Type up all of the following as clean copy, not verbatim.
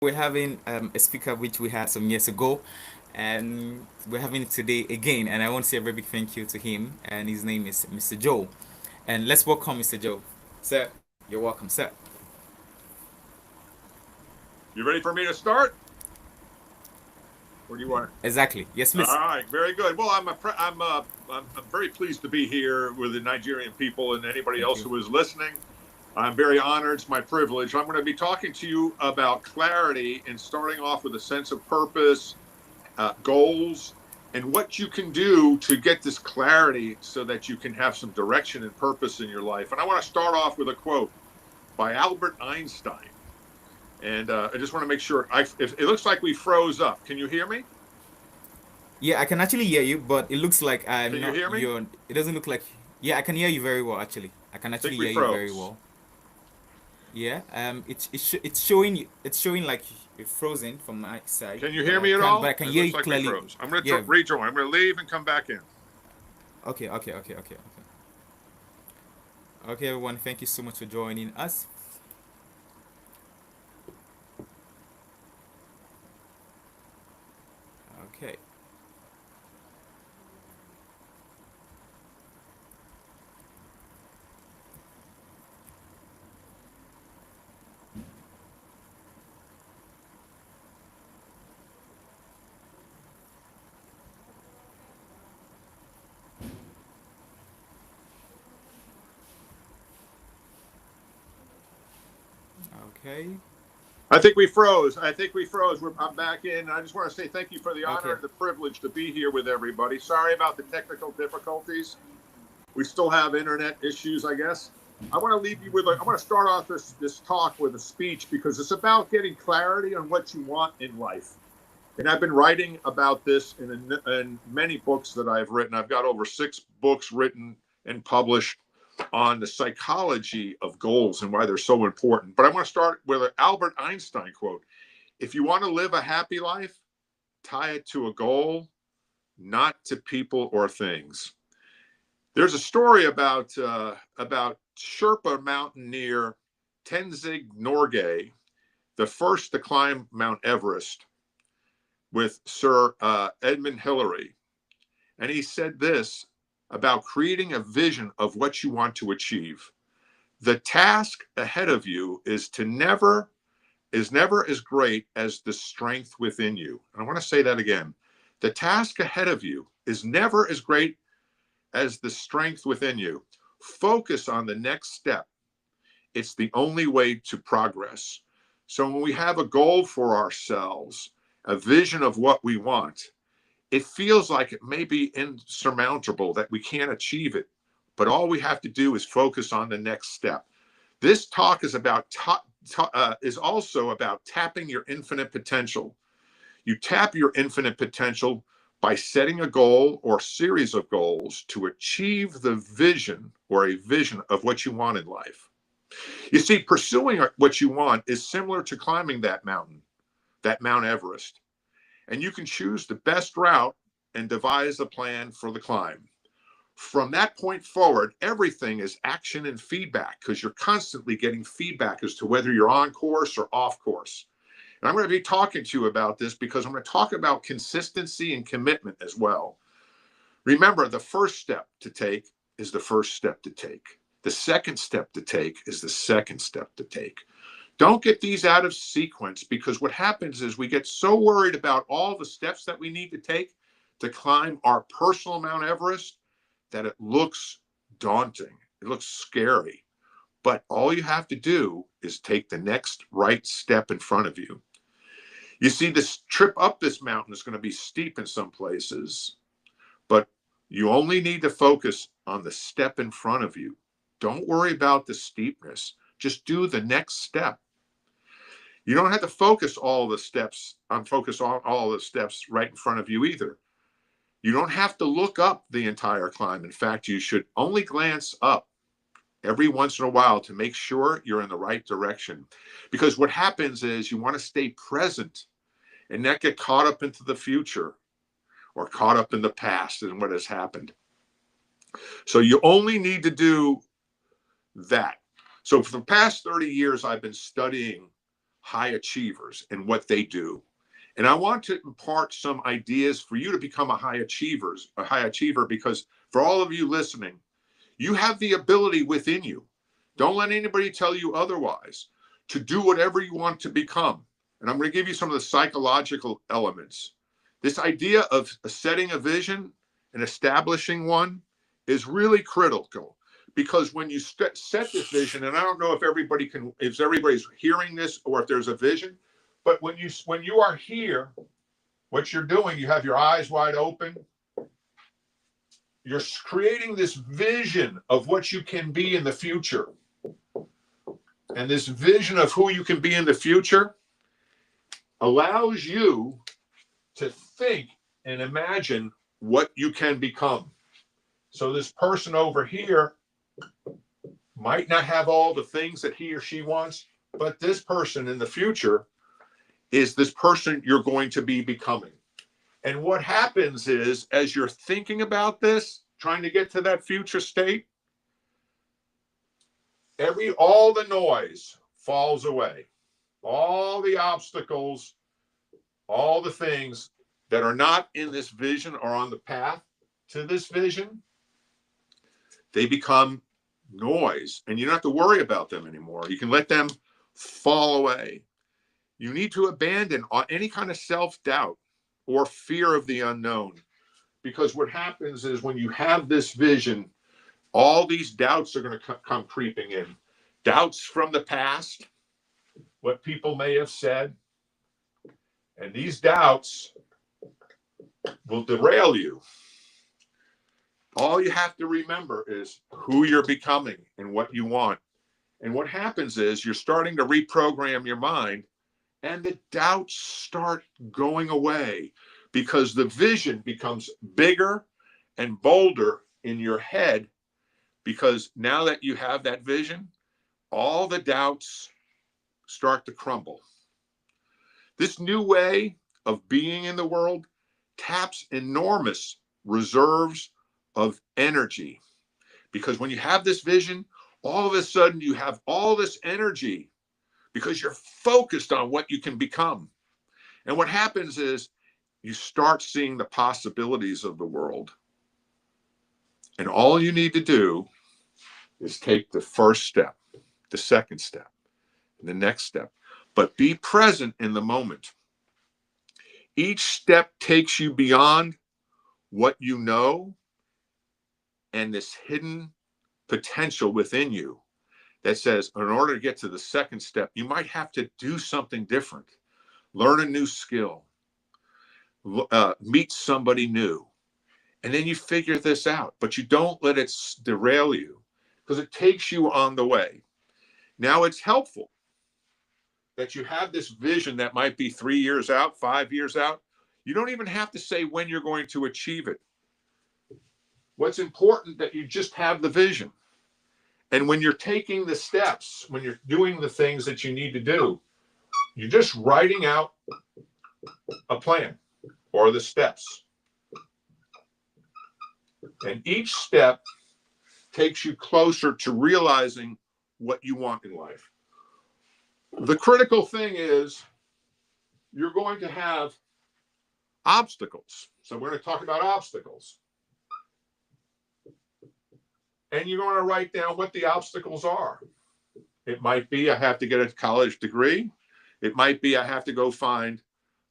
we're having a speaker which we had some years ago, and we're having it today again. And I want to say a very big thank you to him. And his name is Mr. Joe. And let's welcome Mr. Joe. Sir, you're welcome, sir. You ready for me to start? Or do you want? Exactly. Yes, All please. right, very good. Well, I'm very pleased to be here with the Nigerian people and anybody Thank else you. who is listening. I'm very honored. It's my privilege. I'm going to be talking to you about clarity and starting off with a sense of purpose, goals, and what you can do to get this clarity so that you can have some direction and purpose in your life. And I want to start off with a quote by Albert Einstein. And I just want to make sure. If it looks like we froze up. Can you hear me? Yeah, I can actually hear you, but it looks like I'm Can you not. hear me? You're. It doesn't look like. Yeah, I can hear you very well. Actually, I can I think actually we hear you very froze. well. Yeah. It's showing. It's showing like it's frozen from my side, Can you but hear I me at can. But I all? can It hear looks you like we clearly. froze. I'm going to Yeah. rejoin. I'm going to leave and come back in. Okay. Okay. Okay. Okay. Okay. Okay, everyone. Thank you so much for joining us. Okay. Okay. I think we froze. I think we froze. I'm back in. I just want to say thank you for the honor Okay. and the privilege to be here with everybody. Sorry about the technical difficulties. We still have internet issues, I guess. I want to leave you with. I want to start off this talk with a speech because it's about getting clarity on what you want in life. And I've been writing about this in many books that I've written. I've got over 6 books written and published on the psychology of goals and why they're so important. But I want to start with an Albert Einstein quote. If you want to live a happy life, tie it to a goal, not to people or things. There's a story about Sherpa mountaineer Tenzing Norgay, the first to climb Mount Everest with Sir Edmund Hillary. And he said this about creating a vision of what you want to achieve. The task ahead of you is never as great as the strength within you. And I want to say that again. The task ahead of you is never as great as the strength within you. Focus on the next step. It's the only way to progress. So when we have a goal for ourselves, a vision of what we want, it feels like it may be insurmountable, that we can't achieve it. But all we have to do is focus on the next step. This talk is is also about tapping your infinite potential. You tap your infinite potential by setting a goal or series of goals to achieve the vision or a vision of what you want in life. You see, pursuing what you want is similar to climbing that mountain, that Mount Everest. And you can choose the best route and devise a plan for the climb. From that point forward, everything is action and feedback because you're constantly getting feedback as to whether you're on course or off course. And I'm going to be talking to you about this because I'm going to talk about consistency and commitment as well. Remember, the first step to take is the first step to take. The second step to take is the second step to take. Don't get these out of sequence because what happens is we get so worried about all the steps that we need to take to climb our personal Mount Everest that it looks daunting. It looks scary. But all you have to do is take the next right step in front of you. You see, this trip up this mountain is going to be steep in some places, but you only need to focus on the step in front of you. Don't worry about the steepness. Just do the next step. You don't have to focus on all the steps right in front of you either. You don't have to look up the entire climb. In fact, you should only glance up every once in a while to make sure you're in the right direction. Because what happens is you want to stay present and not get caught up into the future or caught up in the past and what has happened. So you only need to do that. So for the past 30 years, I've been studying high achievers and what they do. And I want to impart some ideas for you to become a high achiever, because for all of you listening, you have the ability within you. Don't let anybody tell you otherwise, to do whatever you want to become. And I'm going to give you some of the psychological elements. This idea of setting a vision and establishing one is really critical, because when you set this vision, and I don't know if everybody's hearing this or if there's a vision, but when you are here, what you're doing, you have your eyes wide open. You're creating this vision of what you can be in the future. And this vision of who you can be in the future allows you to think and imagine what you can become. So this person over here might not have all the things that he or she wants, but this person in the future is this person you're going to be becoming. And what happens is, as you're thinking about this, trying to get to that future state, all the noise falls away. All the obstacles, all the things that are not in this vision or on the path to this vision, they become noise, and you don't have to worry about them anymore. You can let them fall away. You need to abandon any kind of self-doubt or fear of the unknown, because what happens is, when you have this vision, all these doubts are going to come creeping in. Doubts from the past, what people may have said, and these doubts will derail you. All you have to remember is who you're becoming and what you want. And what happens is, you're starting to reprogram your mind, and the doubts start going away, because the vision becomes bigger and bolder in your head, because now that you have that vision, all the doubts start to crumble. This new way of being in the world taps enormous reserves of energy, because when you have this vision, all of a sudden you have all this energy, because you're focused on what you can become. And what happens is, you start seeing the possibilities of the world. And all you need to do is take the first step, the second step, and the next step. But be present in the moment. Each step takes you beyond what you know and this hidden potential within you that says, in order to get to the second step, you might have to do something different, learn a new skill, meet somebody new. And then you figure this out, but you don't let it derail you, because it takes you on the way. Now, it's helpful that you have this vision that might be 3 years out, 5 years out. You don't even have to say when you're going to achieve it. What's important that you just have the vision. And when you're taking the steps, when you're doing the things that you need to do, you're just writing out a plan or the steps. And each step takes you closer to realizing what you want in life. The critical thing is, you're going to have obstacles. So we're going to talk about obstacles. And you're going to write down what the obstacles are. It might be, I have to get a college degree. It might be, I have to go find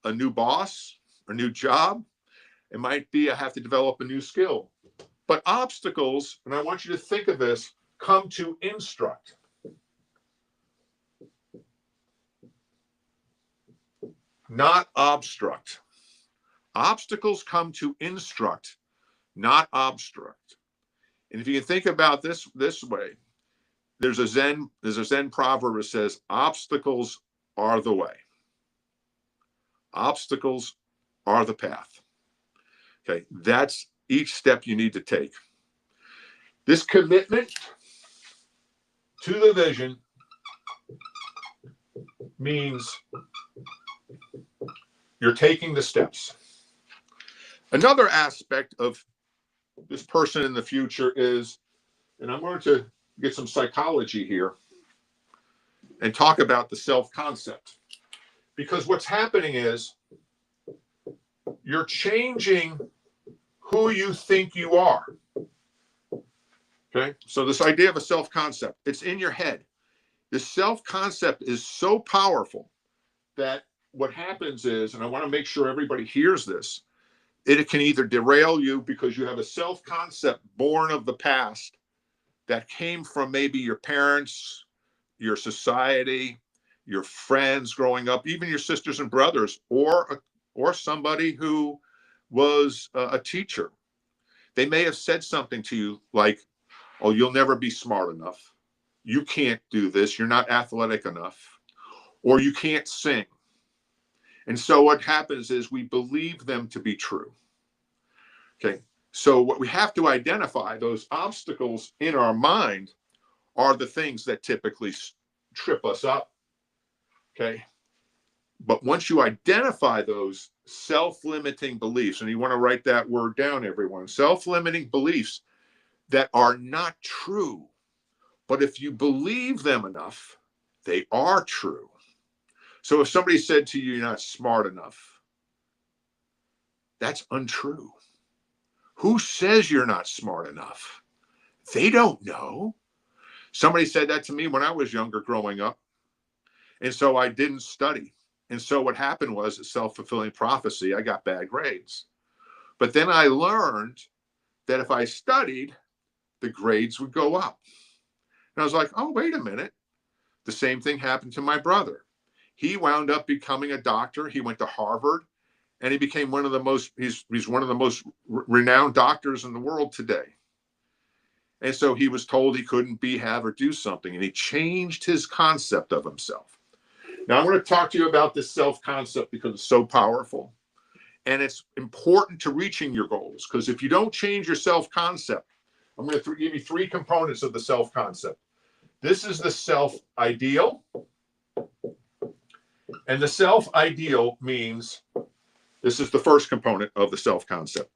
a new boss, a new job. It might be, I have to develop a new skill. But obstacles, and I want you to think of this, come to instruct. Not obstruct. Obstacles come to instruct, not obstruct. And if you can think about this way, there's a Zen proverb that says, obstacles are the way. Obstacles are the path. Okay, that's each step you need to take. This commitment to the vision means you're taking the steps. Another aspect of this person in the future is, and I'm going to get some psychology here and talk about the self-concept. Because what's happening is you're changing who you think you are. Okay, so this idea of a self-concept, it's in your head. This self-concept is so powerful that what happens is, and I want to make sure everybody hears this, it can either derail you because you have a self-concept born of the past that came from maybe your parents, your society, your friends growing up, even your sisters and brothers, or somebody who was a teacher. They may have said something to you like, oh, you'll never be smart enough. You can't do this. You're not athletic enough. Or you can't sing. And so what happens is we believe them to be true. Okay. So what we have to identify, those obstacles in our mind, are the things that typically trip us up. Okay. But once you identify those self-limiting beliefs, and you want to write that word down, everyone, self-limiting beliefs that are not true, but if you believe them enough, they are true. So if somebody said to you, you're not smart enough, that's untrue. Who says you're not smart enough? They don't know. Somebody said that to me when I was younger growing up. And so I didn't study. And so what happened was a self-fulfilling prophecy. I got bad grades. But then I learned that if I studied, the grades would go up. And I was like, oh, wait a minute. The same thing happened to my brother. He wound up becoming a doctor. He went to Harvard, and he became one of the most, he's one of the most renowned doctors in the world today. And so he was told he couldn't be, have, or do something, and he changed his concept of himself. Now, I'm going to talk to you about this self-concept because it's so powerful. And it's important to reaching your goals, because if you don't change your self-concept, I'm going to give you three components of the self-concept. This is the self-ideal. And the self-ideal means, this is the first component of the self-concept.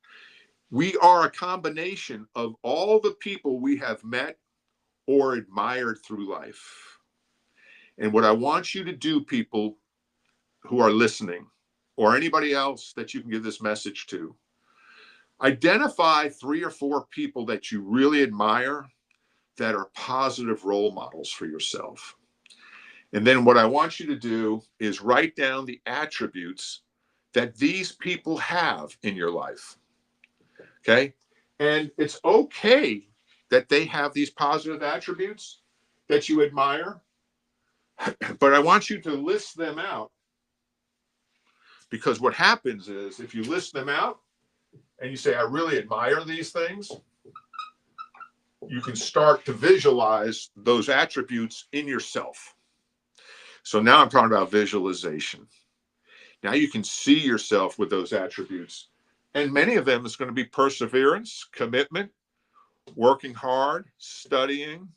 We are a combination of all the people we have met or admired through life. And what I want you to do, people who are listening, or anybody else that you can give this message to, identify 3 or 4 people that you really admire that are positive role models for yourself. And then what I want you to do is write down the attributes that these people have in your life. Okay? And it's okay that they have these positive attributes that you admire, but I want you to list them out, because what happens is if you list them out and you say, I really admire these things, you can start to visualize those attributes in yourself. So now I'm talking about visualization. Now you can see yourself with those attributes. And many of them is going to be perseverance, commitment, working hard, studying,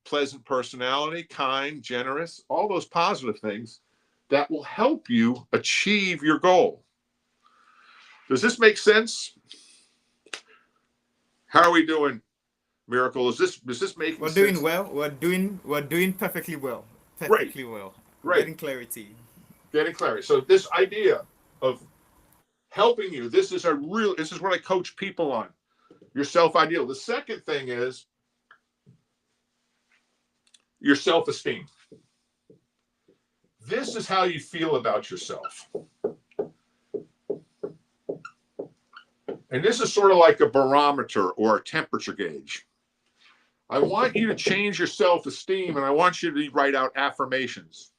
pleasant personality, kind, generous, all those positive things that will help you achieve your goal. Does this make sense? How are we doing, Miracle? Is this making sense? We're doing well. We're doing perfectly well. Perfectly well. Right. Getting clarity. Getting clarity. So this idea of helping you, this is what I coach people on. Your self-ideal. The second thing is your self-esteem. This is how you feel about yourself. And this is sort of like a barometer or a temperature gauge. I want you to change your self-esteem, and I want you to write out affirmations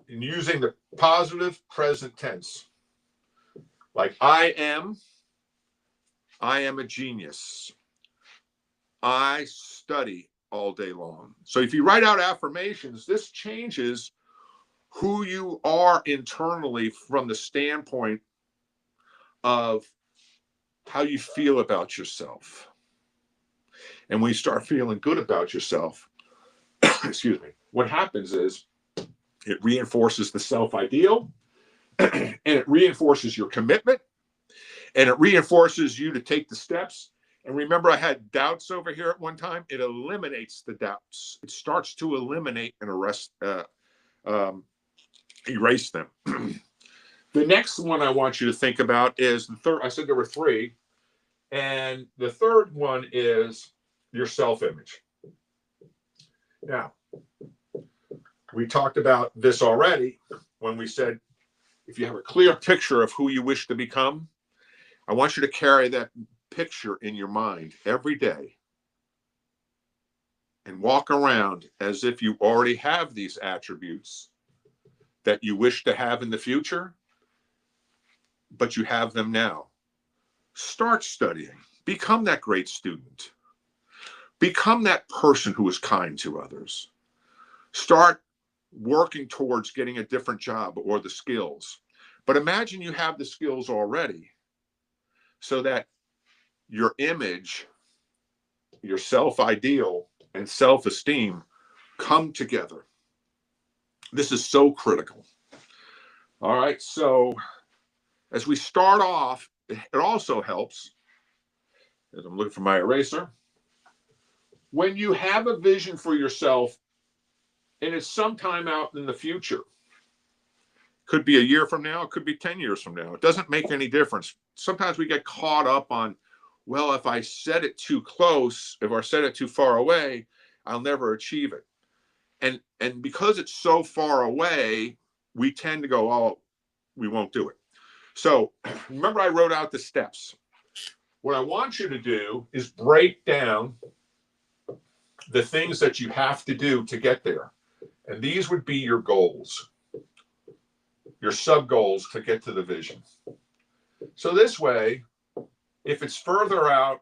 and using the positive present tense. Like, I am a genius. I study all day long. So if you write out affirmations, this changes who you are internally from the standpoint of how you feel about yourself. And when you start feeling good about yourself, excuse me, what happens is it reinforces the self-ideal, and it reinforces your commitment, and it reinforces you to take the steps. And remember, I had doubts over here at one time. It eliminates the doubts. It starts to eliminate and erase them. The next one I want you to think about is the third. I said there were three. And the third one is your self-image. Now, we talked about this already when we said, if you have a clear picture of who you wish to become, I want you to carry that picture in your mind every day and walk around as if you already have these attributes that you wish to have in the future, but you have them now. Start studying. Become that great student. Become that person who is kind to others. Start working towards getting a different job or the skills. But imagine you have the skills already so that your image, your self-ideal, and self-esteem come together. This is so critical. All right, so as we start off, it also helps, as I'm looking for my eraser, when you have a vision for yourself and it's sometime out in the future, could be a year from now, it could be 10 years from now. It doesn't make any difference. Sometimes we get caught up on, well, if I set it too close, if I set it too far away, I'll never achieve it. And because it's so far away, we tend to go, oh, we won't do it. So remember I wrote out the steps. What I want you to do is break down the things that you have to do to get there. And these would be your goals, your sub-goals to get to the vision. So this way, if it's further out,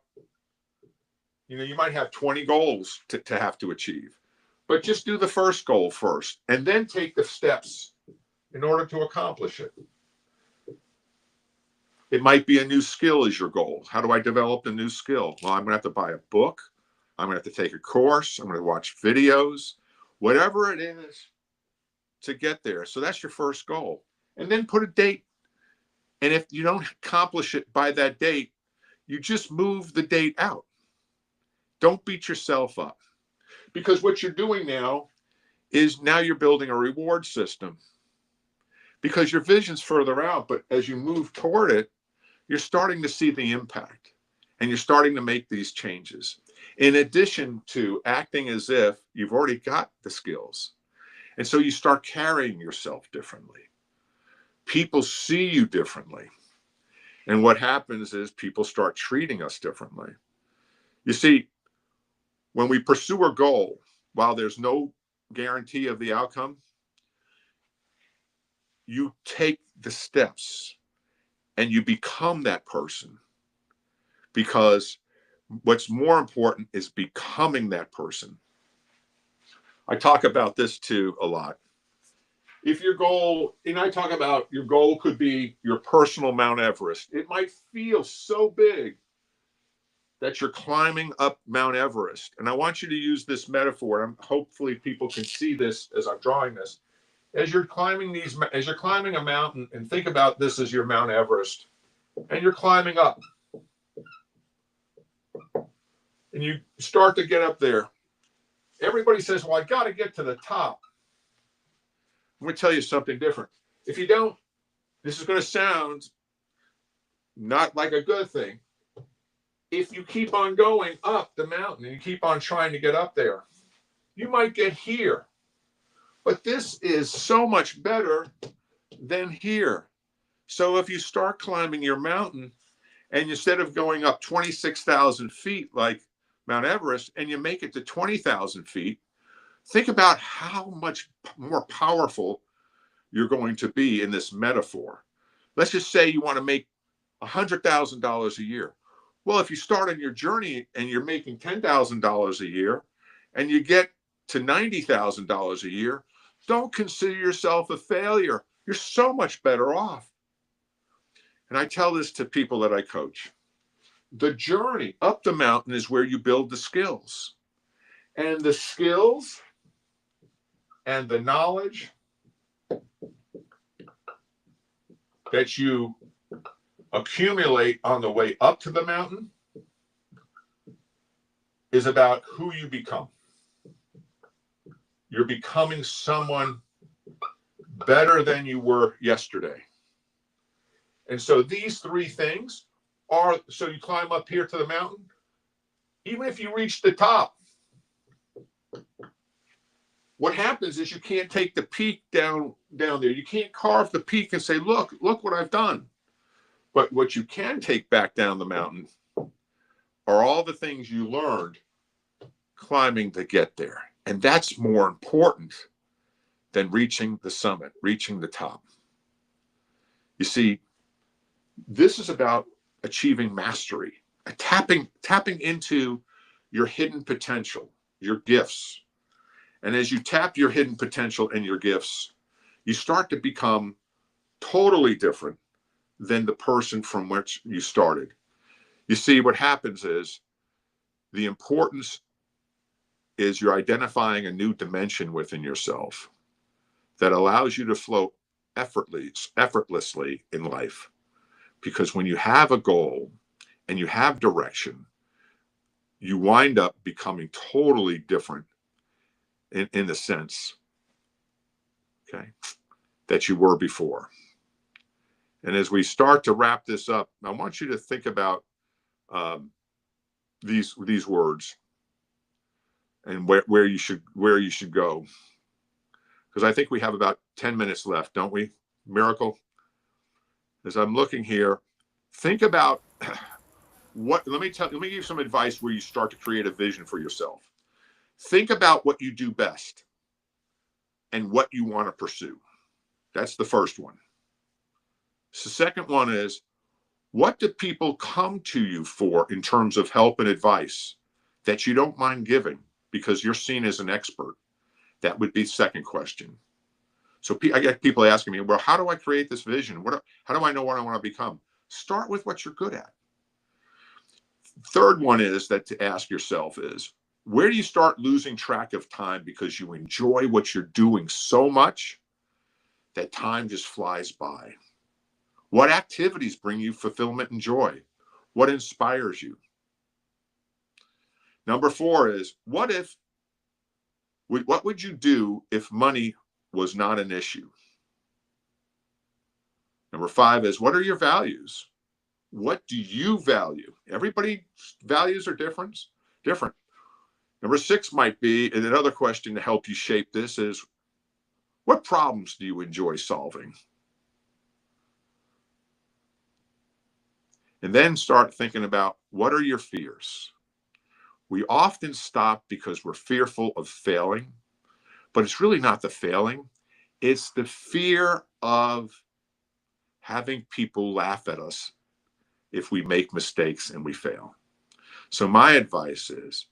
you might have 20 goals to have to achieve. But just do the first goal first, and then take the steps in order to accomplish it. It might be a new skill is your goal. How do I develop a new skill? Well, I'm going to have to buy a book. I'm going to have to take a course. I'm going to watch videos, whatever it is to get there. So that's your first goal. And then put a date. And if you don't accomplish it by that date, you just move the date out. Don't beat yourself up. Because what you're doing now is now you're building a reward system. Because your vision's further out, but as you move toward it, you're starting to see the impact. And you're starting to make these changes. In addition to acting as if you've already got the skills. And so you start carrying yourself differently. People see you differently. And what happens is people start treating us differently. You see, when we pursue a goal, while there's no guarantee of the outcome, you take the steps and you become that person. Because what's more important is becoming that person. I talk about this too a lot. If your goal, and I talk about your goal could be your personal Mount Everest. It might feel so big that you're climbing up Mount Everest. And I want you to use this metaphor. And hopefully people can see this as I'm drawing this. As you're climbing a mountain, and think about this as your Mount Everest, and you're climbing up. And you start to get up there. Everybody says, well, I got to get to the top. I'm going to tell you something different. If you don't, this is going to sound not like a good thing. If you keep on going up the mountain and you keep on trying to get up there, you might get here. But this is so much better than here. So if you start climbing your mountain and instead of going up 26,000 feet like Mount Everest and you make it to 20,000 feet, think about how much more powerful you're going to be in this metaphor. Let's just say you want to make $100,000 a year. Well, if you start on your journey and you're making $10,000 a year and you get to $90,000 a year, don't consider yourself a failure. You're so much better off. And I tell this to people that I coach. The journey up the mountain is where you build the skills. And the skills and the knowledge that you accumulate on the way up to the mountain is about who you become. You're becoming someone better than you were yesterday. And so these three things are, so you climb up here to the mountain, even if you reach the top, what happens is you can't take the peak down there. You can't carve the peak and say, look what I've done. But what you can take back down the mountain are all the things you learned climbing to get there. And that's more important than reaching the summit, reaching the top. You see, this is about achieving mastery, tapping into your hidden potential, your gifts. And as you tap your hidden potential and your gifts, you start to become totally different than the person from which you started. You see, what happens is the importance is you're identifying a new dimension within yourself that allows you to flow effortlessly in life. Because when you have a goal and you have direction, you wind up becoming totally different in the sense, okay, that you were before. And as we start to wrap this up, I want you to think about these words and where you should go. Because I think we have about 10 minutes left, don't we, Miracle? As I'm looking here, think about let me give you some advice where you start to create a vision for yourself. Think about what you do best and what you want to pursue. That's the first one. The second one is, what do people come to you for in terms of help and advice that you don't mind giving because you're seen as an expert? That would be the second question. So I get people asking me, well, how do I create this vision? How do I know what I want to become? Start with what you're good at. Third one is that to ask yourself is, where do you start losing track of time because you enjoy what you're doing so much that time just flies by? What activities bring you fulfillment and joy? What inspires you? Number 4 is, what would you do if money was not an issue? Number 5 is, what are your values? What do you value? Everybody's values are different. Number 6 might be, and another question to help you shape this is, what problems do you enjoy solving? And then start thinking about, what are your fears? We often stop because we're fearful of failing, but it's really not the failing. It's the fear of having people laugh at us if we make mistakes and we fail. So my advice is,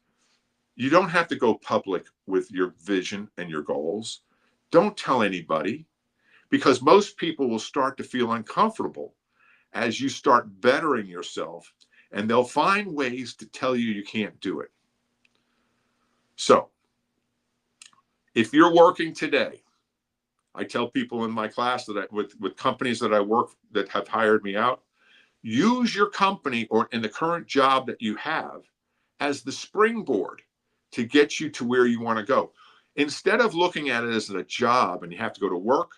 you don't have to go public with your vision and your goals. Don't tell anybody, because most people will start to feel uncomfortable as you start bettering yourself, and they'll find ways to tell you can't do it. So if you're working today, I tell people in my class that with companies that I work that have hired me out, use your company or in the current job that you have as the springboard to get you to where you want to go. Instead of looking at it as a job and you have to go to work,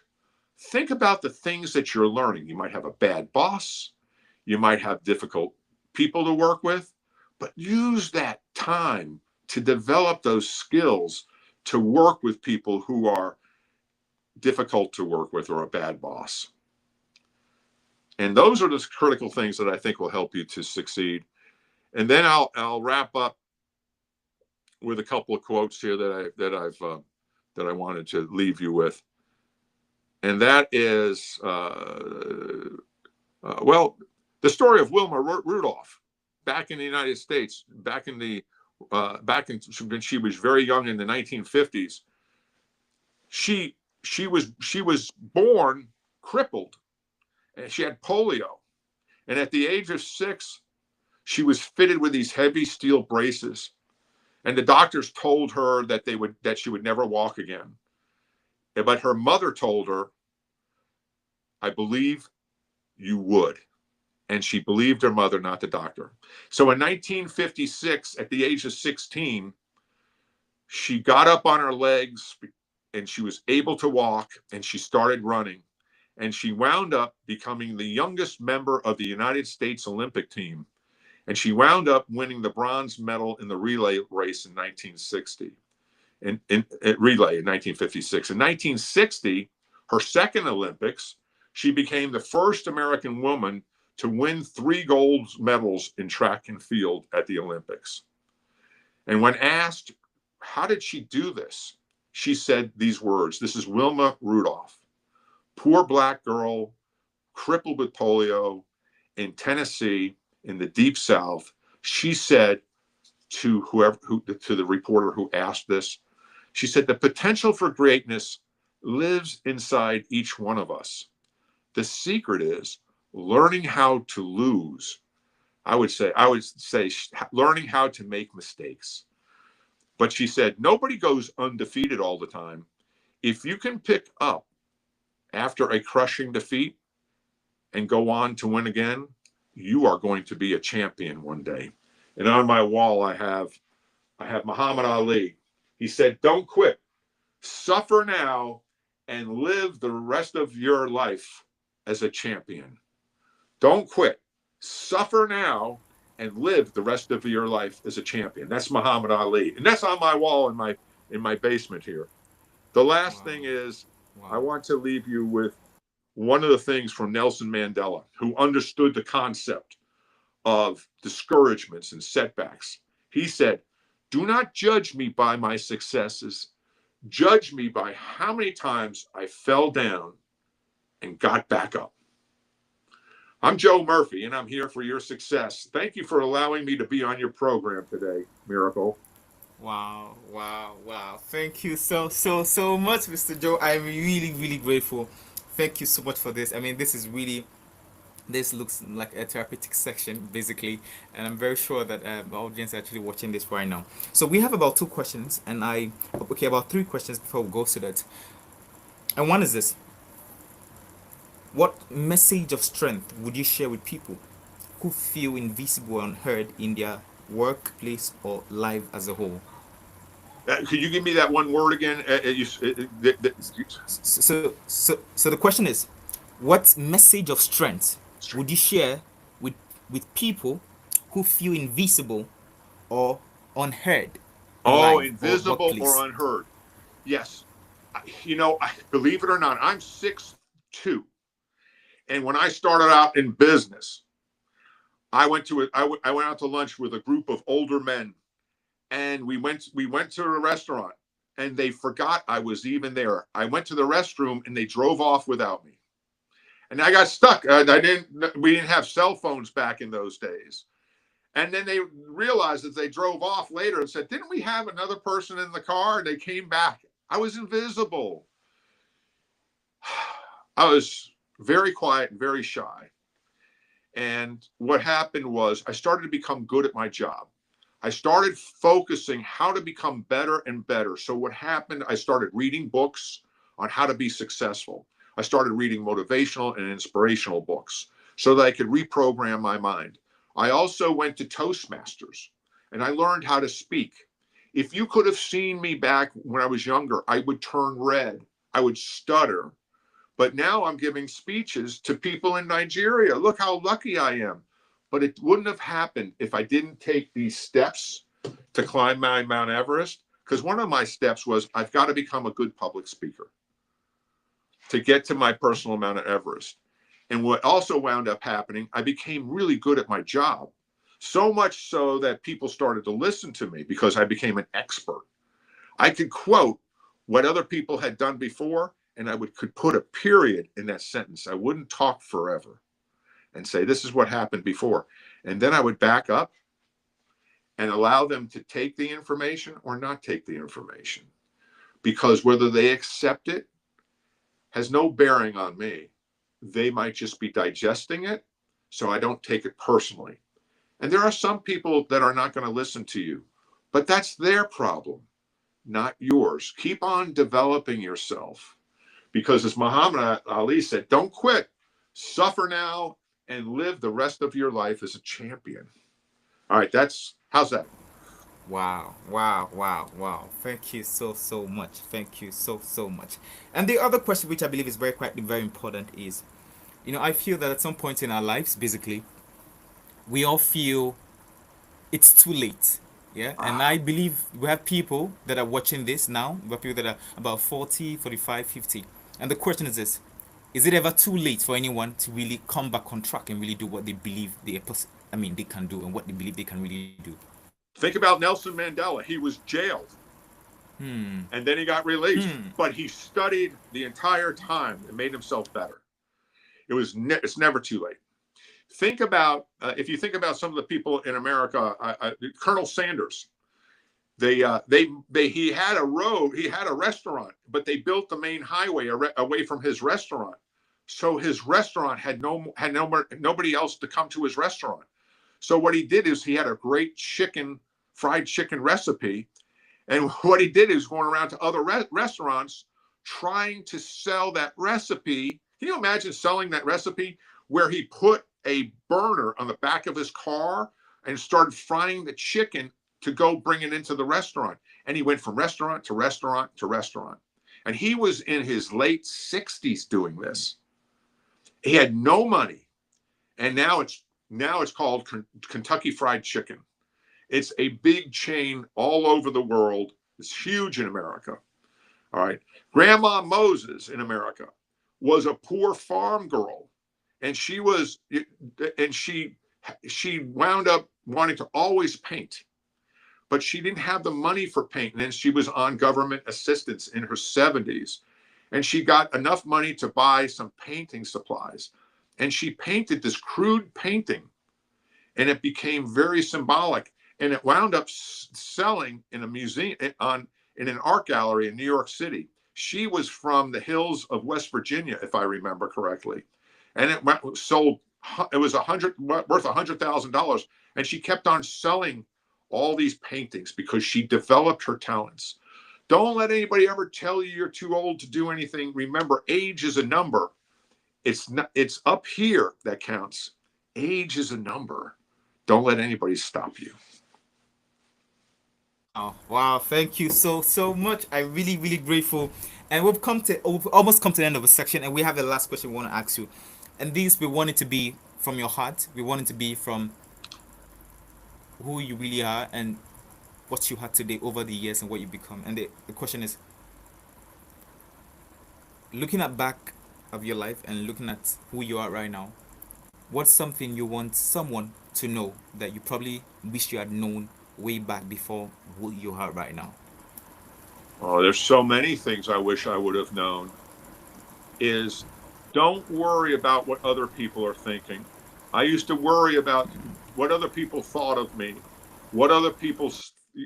think about the things that you're learning. You might have a bad boss. You might have difficult people to work with, but use that time to develop those skills to work with people who are difficult to work with or a bad boss. And those are the critical things that I think will help you to succeed. And then I'll wrap up with a couple of quotes here that I wanted to leave you with. And that is, the story of Wilma Rudolph back in the United States, when she was very young in the 1950s. She was born crippled, and she had polio. And at the age of 6, she was fitted with these heavy steel braces. And the doctors told her that she would never walk again. But her mother told her, I believe you would. And she believed her mother, not the doctor. So in 1956, at the age of 16, she got up on her legs and she was able to walk, and she started running, and she wound up becoming the youngest member of the United States Olympic team, and she wound up winning the bronze medal in the relay race in 1960, in relay in 1956. In 1960, her second Olympics, she became the first American woman to win 3 gold medals in track and field at the Olympics. And when asked, how did she do this? She said these words. This is Wilma Rudolph, poor black girl, crippled with polio in Tennessee in the deep South. She said to to the reporter who asked this, she said, the potential for greatness lives inside each one of us. The secret is learning how to lose. I would say learning how to make mistakes. But she said, nobody goes undefeated all the time. If you can pick up after a crushing defeat and go on to win again, you are going to be a champion one day. And on my wall, I have Muhammad Ali. He said, don't quit. Suffer now and live the rest of your life as a champion. Don't quit. Suffer now and live the rest of your life as a champion. That's Muhammad Ali. And that's on my wall in my basement here. The last thing is, I want to leave you with one of the things from Nelson Mandela, who understood the concept of discouragements and setbacks. He said, do not judge me by my successes. Judge me by how many times I fell down and got back up. I'm Joe Murphy, and I'm here for your success. Thank you for allowing me to be on your program today, Miracle. Wow. Thank you so much, Mr. Joe. I'm really grateful. Thank you so much for this. I mean, this looks like a therapeutic section, basically, and I'm very sure that the audience are actually watching this right now. So we have about 2 questions, and about 3 questions before we go to that. And one is this: what message of strength would you share with people who feel invisible and unheard in their workplace or life as a whole? Could you give me that one word again? So the question is, what message of strength would you share with people who feel invisible or unheard? Oh, invisible or unheard. Yes. Believe it or not, I'm 6'2". And when I started out in business, I went out to lunch with a group of older men, and we went to a restaurant, and they forgot I was even there. I went to the restroom, and they drove off without me. And I got stuck. We didn't have cell phones back in those days. And then they realized as they drove off later and said, didn't we have another person in the car? And they came back. I was invisible. I was very quiet and very shy. And what happened was I started to become good at my job. I started focusing how to become better and better. So what happened, I started reading books on how to be successful. I started reading motivational and inspirational books so that I could reprogram my mind. I also went to Toastmasters, and I learned how to speak. If you could have seen me back when I was younger, I would turn red. I would stutter. But now I'm giving speeches to people in Nigeria. Look how lucky I am. But it wouldn't have happened if I didn't take these steps to climb my Mount Everest. Because one of my steps was I've got to become a good public speaker to get to my personal Mount Everest. And what also wound up happening, I became really good at my job. So much so that people started to listen to me because I became an expert. I could quote what other people had done before, and I could put a period in that sentence. I wouldn't talk forever and say, this is what happened before. And then I would back up and allow them to take the information or not take the information. Because whether they accept it has no bearing on me. They might just be digesting it, so I don't take it personally. And there are some people that are not going to listen to you, but that's their problem, not yours. Keep on developing yourself. Because as Muhammad Ali said, don't quit. Suffer now and live the rest of your life as a champion. All right, how's that? Wow, wow, wow, wow. Thank you so, so much. Thank you so, so much. And the other question, which I believe is very important, is, I feel that at some point in our lives, basically, we all feel it's too late. Yeah. And I believe we have people that are watching this now. We have people that are about 40, 45, 50. And the question is this: is it ever too late for anyone to really come back on track and really do what they believe they can do, and what they believe they can really do? Think about Nelson Mandela. He was jailed and then he got released, but he studied the entire time and made himself better. It's never too late. Think about if you think about some of the people in America, Colonel Sanders. He had a road, he had a restaurant, but they built the main highway away from his restaurant, so his restaurant had nobody else to come to his restaurant. So what he did is he had a great fried chicken recipe, and what he did is going around to other restaurants trying to sell that recipe. Can you imagine selling that recipe where he put a burner on the back of his car and started frying the chicken to go bring it into the restaurant? And he went from restaurant to restaurant to restaurant. And he was in his late 60s doing this. He had no money. And now it's called Kentucky Fried Chicken. It's a big chain all over the world. It's huge in America. All right. Grandma Moses in America was a poor farm girl, and she wound up wanting to always paint, but she didn't have the money for paint. And then she was on government assistance in her 70s, and she got enough money to buy some painting supplies, and she painted this crude painting, and it became very symbolic. And it wound up selling in a museum in an art gallery in New York City. She was from the hills of West Virginia, if I remember correctly, and it sold. It was worth $100,000, and she kept on selling all these paintings because she developed her talents. Don't let anybody ever tell you you're too old to do anything. Remember, age is a number. It's not. It's up here that counts. Age is a number. Don't let anybody stop you. Wow, wow, thank you so, so much. I'm really grateful. And we've almost come to the end of the section, and we have the last question we want to ask you. And this, we want it to be from your heart. We want it to be from who you really are and what you had today over the years and what you become. And the question is, looking at back of your life and looking at who you are right now, what's something you want someone to know that you probably wish you had known way back before who you are right now? Oh, there's so many things I wish I would have known. Is don't worry about what other people are thinking. I used to worry about what other people thought of me, what other people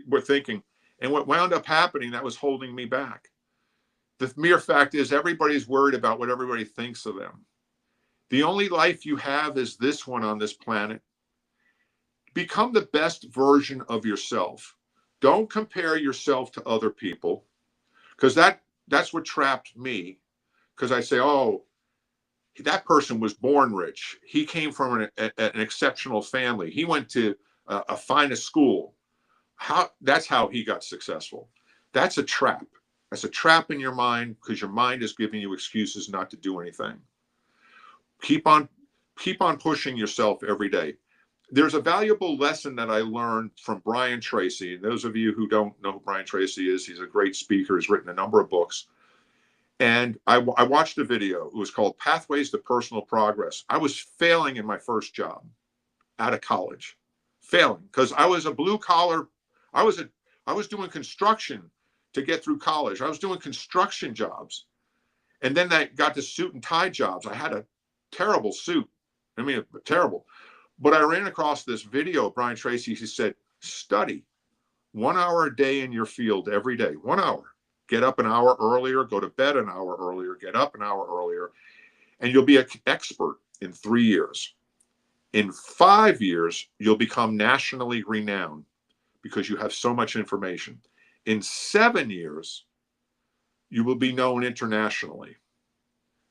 were thinking. And what wound up happening, that was holding me back. The mere fact is, everybody's worried about what everybody thinks of them. The only life you have is this one on this planet. Become the best version of yourself. Don't compare yourself to other people, because that's what trapped me. Because I say, oh, that person was born rich. He came from an exceptional family. He went to a finest school. That's how he got successful. That's a trap. That's a trap in your mind, because your mind is giving you excuses not to do anything. Keep on pushing yourself every day. There's a valuable lesson that I learned from Brian Tracy. And those of you who don't know who Brian Tracy is, he's a great speaker. He's written a number of books. And I watched a video. It was called Pathways to Personal Progress. I was failing in my first job out of college, failing because I was a blue collar. I was doing construction to get through college. I was doing construction jobs, and then I got to suit and tie jobs. I had a terrible suit. I mean, terrible. But I ran across this video of Brian Tracy. He said, study 1 hour a day in your field every day, 1 hour. Get up an hour earlier, go to bed an hour earlier, get up an hour earlier, and you'll be an expert in 3 years. In 5 years, you'll become nationally renowned because you have so much information. In 7 years, you will be known internationally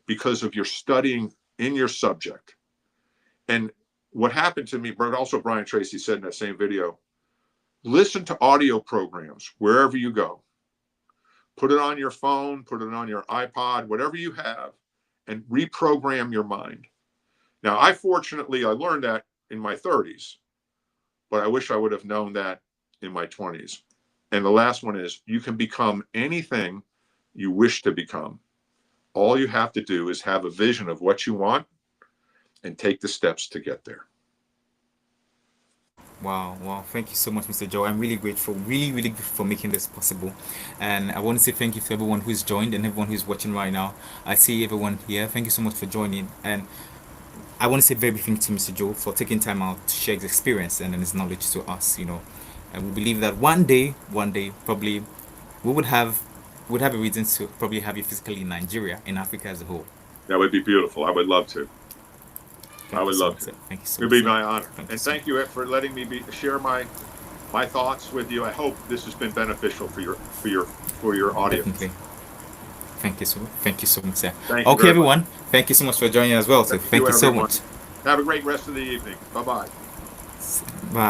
because of your studying in your subject. And what happened to me, but also Brian Tracy said in that same video, Listen to audio programs wherever you go. Put it on your phone, put it on your iPod, whatever you have, and reprogram your mind. Now, I learned that in my 30s, but I wish I would have known that in my 20s. And the last one is, you can become anything you wish to become. All you have to do is have a vision of what you want and take the steps to get there. Wow. Thank you so much, Mr. Joe. I'm really grateful, really grateful for making this possible. And I want to say thank you to everyone who's joined and everyone who's watching right now. I see everyone here. Thank you so much for joining. And I want to say very big thank you to Mr. Joe for taking time out to share his experience and his knowledge to us, And we believe that one day, probably we would have a reason to probably have you physically in Nigeria, in Africa as a whole. That would be beautiful. I would love to. Thank I would you so love much, to. sir. Thank you so It would much, be sir. my honor. Thank you And so thank you for letting me share my thoughts with you. I hope this has been beneficial for your audience. Definitely. Thank you so much, sir. Thank you Okay, very everyone. Thank you so much for joining as well. So Thank you, thank you so everyone. much. Have a great rest of the evening. Bye-bye. Bye.